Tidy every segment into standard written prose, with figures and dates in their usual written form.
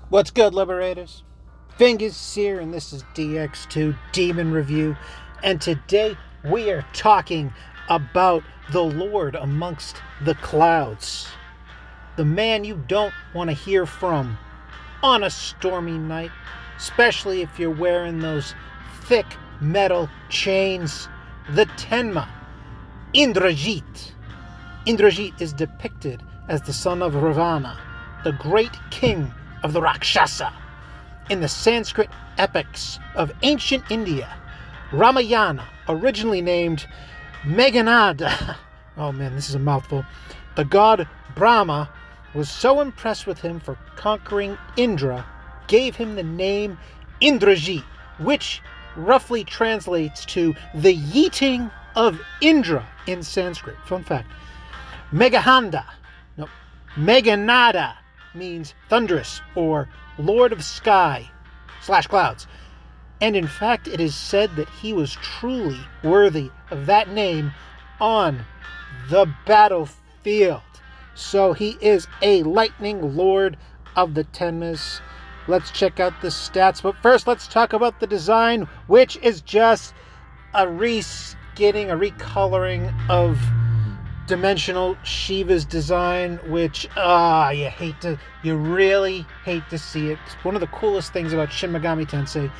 What's good, Liberators? Fingers here, and this is Dx2 Demon Review. And today we are talking about the Lord amongst the clouds. The man you don't want to hear from on a stormy night, especially if you're wearing those thick metal chains. The Tenma, Indrajit. Indrajit is depicted as the son of Ravana, the great king of the Rakshasa. In the Sanskrit epics of ancient India, Ramayana, originally named Meghanada, oh man, this is a mouthful, the god Brahma was so impressed with him for conquering Indra, gave him the name Indrajit, which roughly translates to the yeeting of Indra in Sanskrit. Fun fact. Meghanada means thunderous or lord of sky / clouds. And in fact, it is said that he was truly worthy of that name on the battlefield. So he is a lightning lord of the Tenmas. Let's check out the stats. But first, let's talk about the design, which is just a reskinning, a recoloring of dimensional Shiva's design, which you really hate to see it. One of the coolest things about Shin Megami Tensei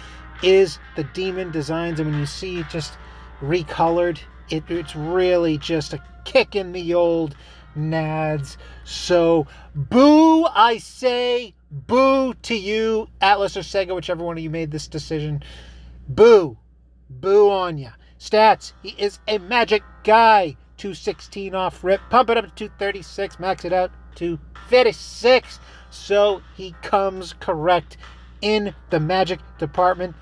is the demon designs, and when you see it just recolored, it's really just a kick in the old nads. So boo, I say, boo to you, Atlas or Sega, whichever one of you made this decision. Boo on ya. Stats: he is a magic guy. 216 off rip, pump it up to 236, max it out to 56. So he comes correct in the magic department,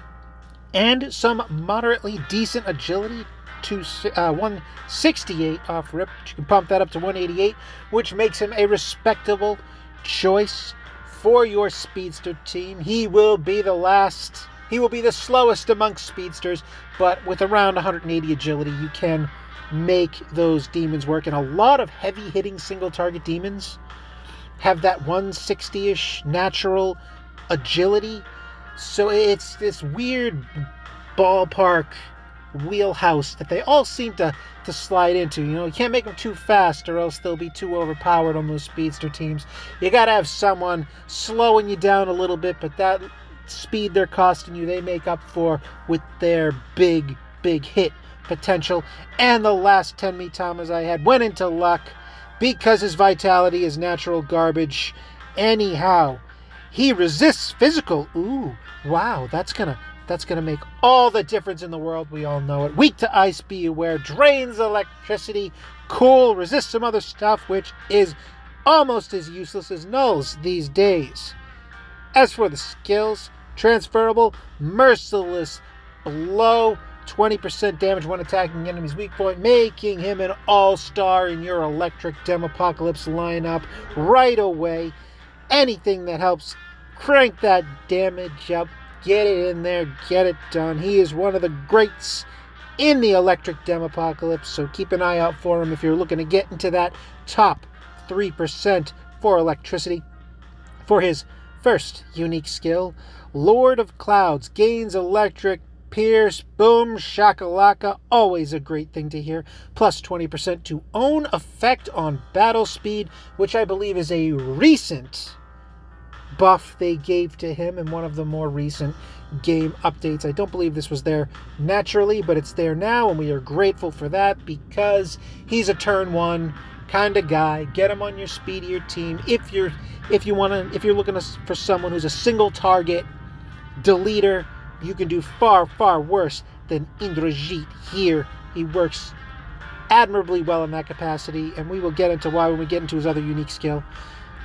and some moderately decent agility to 168 off rip. You can pump that up to 188, which makes him a respectable choice for your speedster team. He will be the slowest amongst speedsters, but with around 180 agility, you can make those demons work. And a lot of heavy hitting single target demons have that 160-ish natural agility. So it's this weird ballpark wheelhouse that they all seem to slide into. You can't make them too fast or else they'll be too overpowered on those speedster teams. You gotta have someone slowing you down a little bit, but that speed they're costing you, they make up for with their big hit potential. And the last Tenmi Tamas I had went into luck because his vitality is natural garbage. Anyhow, he resists physical. Ooh, wow, that's gonna make all the difference in the world. We all know it. Weak to ice, be aware. Drains electricity. Cool, resists some other stuff, which is almost as useless as nulls these days. As for the skills, transferable, merciless blow, 20% damage when attacking enemy's weak point, making him an all-star in your Electric Demopocalypse lineup right away. Anything that helps crank that damage up, get it in there, get it done. He is one of the greats in the Electric Demopocalypse, so keep an eye out for him if you're looking to get into that top 3% for electricity. For his first unique skill, Lord of Clouds, gains electric pierce, boom, shakalaka, always a great thing to hear. Plus 20% to own effect on battle speed, which I believe is a recent buff they gave to him in one of the more recent game updates. I don't believe this was there naturally, but it's there now, and we are grateful for that because he's a turn one kind of guy. Get him on your speedier team if you're looking for someone who's a single target deleter. You can do far worse than Indrajit here. He works admirably well in that capacity, and we will get into why when we get into his other unique skill.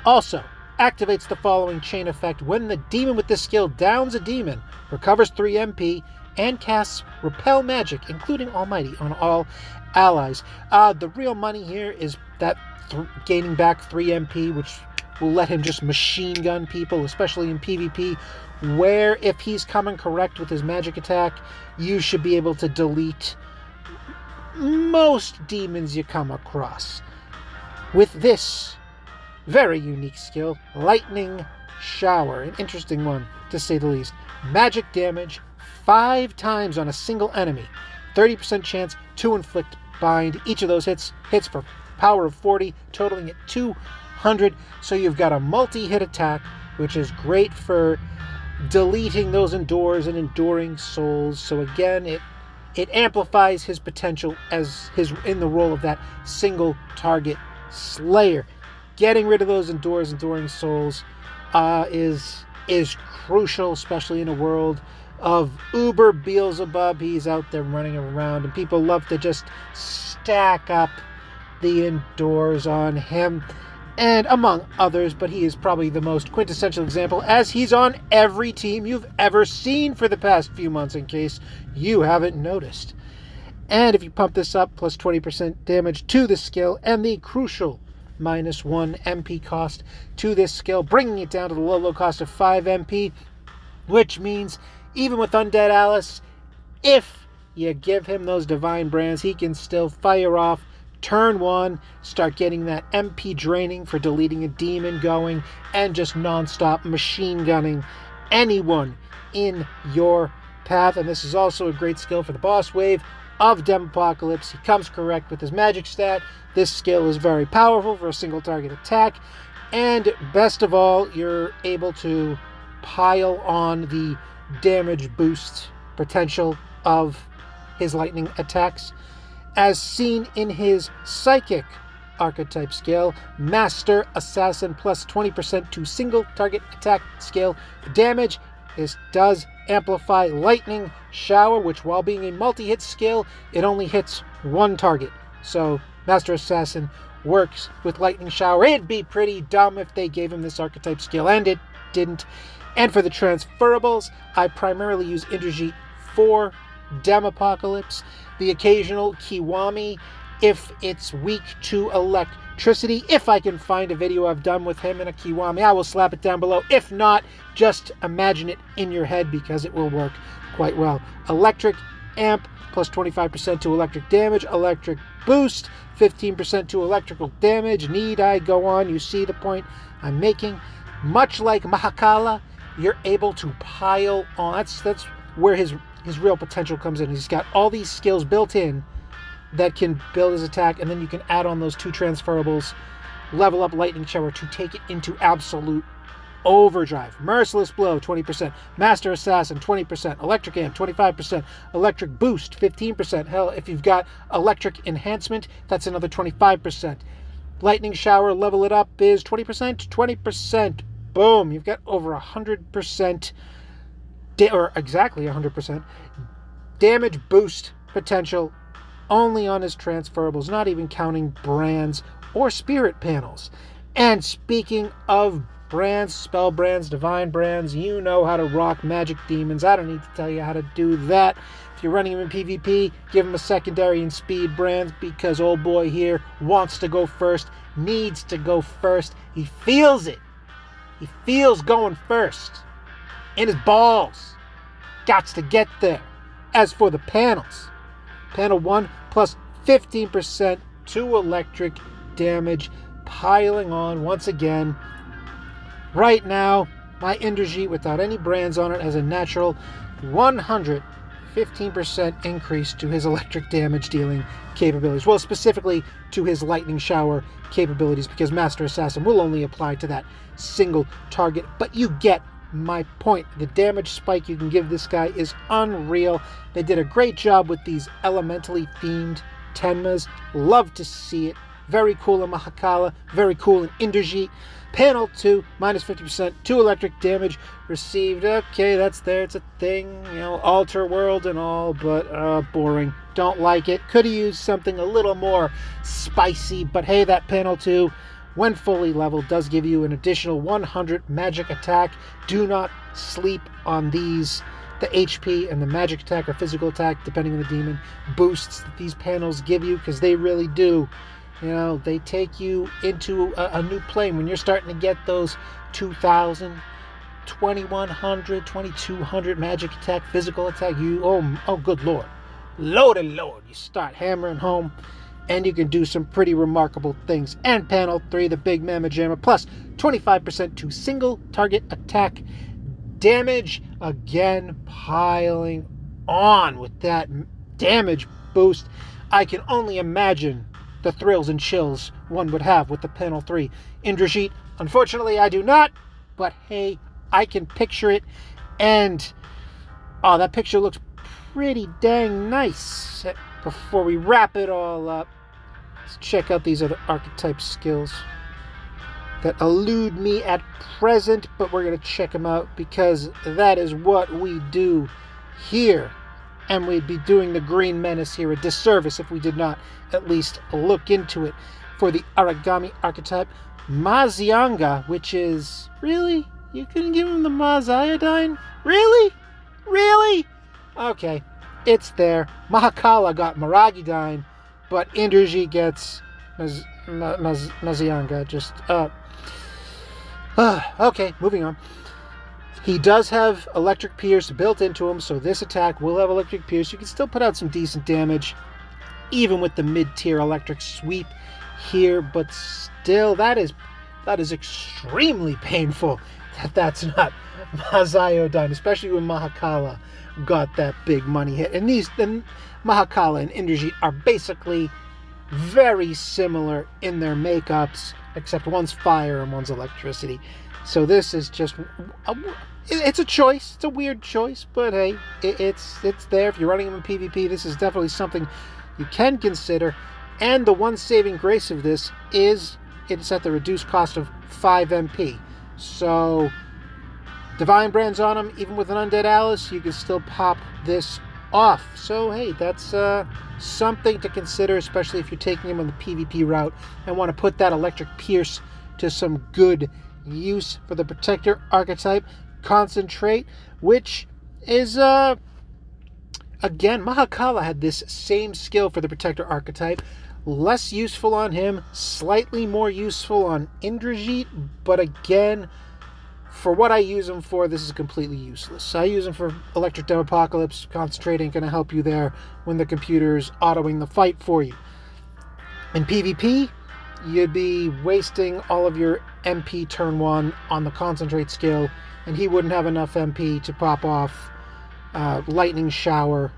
Also, activates the following chain effect. When the demon with this skill downs a demon, recovers 3 MP, and casts Repel Magic, including Almighty, on all allies. The real money here is that gaining back 3 MP, which will let him just machine gun people, especially in PvP, where if he's coming correct with his magic attack, you should be able to delete most demons you come across. With this very unique skill, Lightning Shower, an interesting one to say the least. Magic damage 5 times on a single enemy. 30% chance to inflict bind. Each of those hits for power of 40, totaling at 200. So you've got a multi-hit attack, which is great for deleting those endures and enduring souls. So again, it amplifies his potential as in the role of that single target slayer. Getting rid of those endures, enduring souls is crucial, especially in a world of Uber Beelzebub. He's out there running around, and people love to just stack up the endures on him, and among others, but he is probably the most quintessential example, as he's on every team you've ever seen for the past few months, in case you haven't noticed. And if you pump this up, plus 20% damage to the skill, and the crucial -1 MP cost to this skill, bringing it down to the low cost of 5 MP, which means even with Undead Alice, if you give him those Divine Brands, he can still fire off turn 1, start getting that MP draining for deleting a demon going, and just non-stop machine gunning anyone in your path. And this is also a great skill for the boss wave of Demopocalypse. He comes correct with his magic stat. This skill is very powerful for a single target attack, and best of all, you're able to pile on the damage boost potential of his lightning attacks, as seen in his psychic archetype skill, Master Assassin, plus 20% to single target attack scale damage. This does amplify Lightning Shower, which while being a multi-hit skill, it only hits one target. So Master Assassin works with Lightning Shower. It'd be pretty dumb if they gave him this archetype skill, and it didn't. And for the transferables, I primarily use Indrajit for Demopocalypse. The occasional Kiwami if it's weak to electricity. If I can find a video I've done with him in a Kiwami, I will slap it down below. If not, just imagine it in your head, because it will work quite well. Electric Amp, plus 25% to electric damage. Electric Boost, 15% to electrical damage. Need I go on? You see the point I'm making. Much like Mahakala, you're able to pile on. That's where his real potential comes in. He's got all these skills built in that can build his attack, and then you can add on those 2 transferables, level up Lightning Shower to take it into absolute overdrive. Merciless Blow, 20%. Master Assassin, 20%. Electric Amp, 25%. Electric Boost, 15%. Hell, if you've got Electric Enhancement, that's another 25%. Lightning Shower, level it up, is 20%. 20%. Boom. You've got over 100%, or exactly 100%, damage boost potential only on his transferables, not even counting brands or spirit panels. And speaking of brands, spell brands, divine brands, you know how to rock magic demons. I don't need to tell you how to do that. If you're running him in PvP, give him a secondary and speed brands, because old boy here wants to go first, needs to go first. He feels it. He feels going first in his balls. Gots to get there. As for the panels, panel 1, plus 15% to electric damage, piling on once again. Right now, my Indrajit, without any brands on it, has a natural 115% increase to his electric damage dealing capabilities. Well, specifically to his Lightning Shower capabilities, because Master Assassin will only apply to that single target. But you get my point. The damage spike you can give this guy is unreal. They did a great job with these elementally themed Tenmas. Love to see it. Very cool in Mahakala, very cool in Indrajit. Panel 2, minus 50% to electric damage received. Okay, that's there. It's a thing, you know, alter world and all, but boring. Don't like it. Could have used something a little more spicy, but hey, that panel 2, when fully leveled, does give you an additional 100 magic attack. Do not sleep on these. The HP and the magic attack or physical attack, depending on the demon, boosts that these panels give you, because they really do. You know, they take you into a new plane. When you're starting to get those 2,000, 2,100, 2,200 magic attack, physical attack, oh good lord. Lord, you start hammering home. and you can do some pretty remarkable things. And panel 3, the big mamma jamma, plus 25% to single target attack damage. Again, piling on with that damage boost. I can only imagine the thrills and chills one would have with the panel 3 Indrajit. Unfortunately, I do not, but hey, I can picture it, and oh, that picture looks pretty dang nice. Before we wrap it all up, let's check out these other archetype skills that elude me at present, but we're going to check them out because that is what we do here. And we'd be doing the Green Menace here a disservice if we did not at least look into it. For the Origami archetype, Mazianga, which is... Really? You couldn't give him the Maz Iodine? Really? Really? Okay, it's there. Mahakala got Maragidine, but Indrajit gets Mazianga. Just, okay, moving on. He does have Electric Pierce built into him, so this attack will have Electric Pierce. You can still put out some decent damage, even with the mid-tier Electric Sweep here, but still, that is extremely painful that that's not Maziodine, especially when Mahakala got that big money hit. And Mahakala and Indrajit are basically very similar in their makeups, except one's fire and one's electricity. So this is just... It's a choice. It's a weird choice, but hey, it's there. If you're running them in PvP, this is definitely something you can consider. And the one saving grace of this is it's at the reduced cost of 5 MP. So, Divine Brands on them, even with an Undead Alice, you can still pop this off. So hey, that's something to consider, especially if you're taking him on the PvP route and want to put that Electric Pierce to some good use. For the Protector archetype, Concentrate, which is again, Mahakala had this same skill for the Protector archetype. Less useful on him, slightly more useful on Indrajit, but again, for what I use him for, this is completely useless. I use him for Electric Demopocalypse. Concentrate ain't going to help you there when the computer's autoing the fight for you. In PvP, you'd be wasting all of your MP turn 1 on the Concentrate skill, and he wouldn't have enough MP to pop off Lightning Shower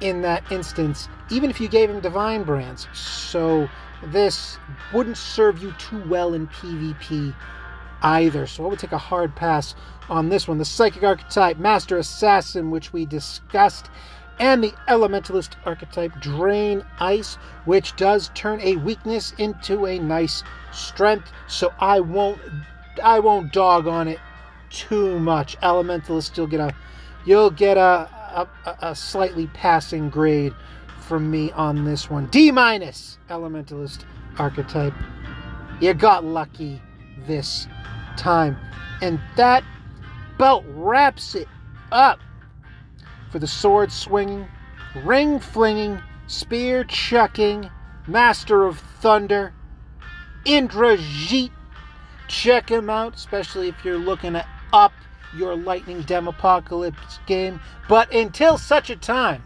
in that instance, even if you gave him Divine Brands. So this wouldn't serve you too well in PvP either. So I would take a hard pass on this one. The Psychic archetype, Master Assassin, which we discussed, and the Elementalist archetype, Drain Ice, which does turn a weakness into a nice strength. So I won't dog on it too much. Elementalist, you'll get a slightly passing grade from me on this one. D-, Elementalist archetype. You got lucky this time. And that about wraps it up for the sword swinging, ring flinging, spear chucking, Master of Thunder, Indrajit. Check him out, especially if you're looking to up your Lightning Demopocalypse game. But until such a time,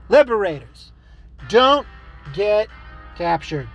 Liberators, don't get captured.